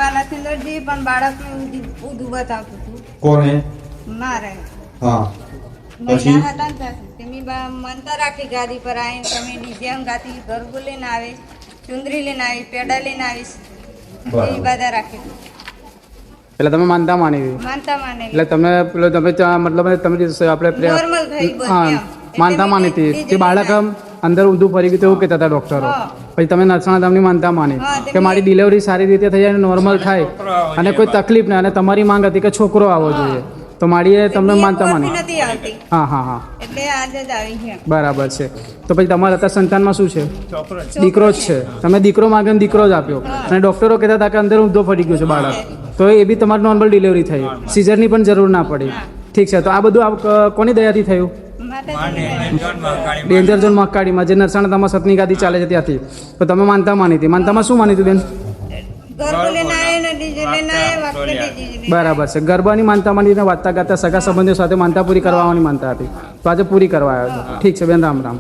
બાલાથી લડજી પણ બાળકને ઊંધું બતાવતું હતું કોને? મારે હા મહિલા હતા ને તેની મનતા રાખી ગાદી પર આવીને તમે ડીજે ગાતી ગરબો લઈને આવે ચુંદરી લઈને આવી પેડા લઈને આવીશ એ બધા રાખી એટલે તમે માનતા માની હતી માનતા માને એટલે તમે પેલો તમે મતલબ તમે આપણે નોર્મલ થઈ હા માનતા માની હતી કે બાળક અંદર ઊંધું ફરી ગયું એવું કહેતા હતા ડૉક્ટરો. પછી તમે નરસાણા ધામની માનતા માની કે મારી ડિલિવરી સારી રીતે થઈ જાય નોર્મલ થાય અને કોઈ તકલીફ નહીં અને તમારી માંગ હતી કે છોકરો આવવો જોઈએ તો માડીએ તમને માનતા માની. નથી આવતી હા હા હા એટલે આજે જ આવી છે બરાબર છે. તો પછી તમારા અત્યારે સંતાનમાં શું છે? દીકરો જ છે. તમે દીકરો માગે દીકરો જ આપ્યો અને ડૉક્ટરો કહેતા હતા કે અંદર ઊંધો ફરી ગયો છે બાળક તો એ બી તમારી નોર્મલ ડિલિવરી થઈ સિઝરની પણ જરૂર ના પડી. ઠીક છે. તો આ બધું કોની દયાથી થયું? ડેન્જર ઝોન મકાડીમાં જે નરસાણા ધામમાં સતની ગાદી ચાલે છે ત્યાંથી. તો તમે માનતા માની હતી. માનતામાં શું માની હતી બેન? બરાબર છે. ગરબાની માનતા માની વાંચતા ગાતા સગા સંબંધીઓ સાથે માનતા પૂરી કરવાની માનતા હતી તો આજે પૂરી કરવા આવ્યો છો. ઠીક છે બેન. રામ રામ.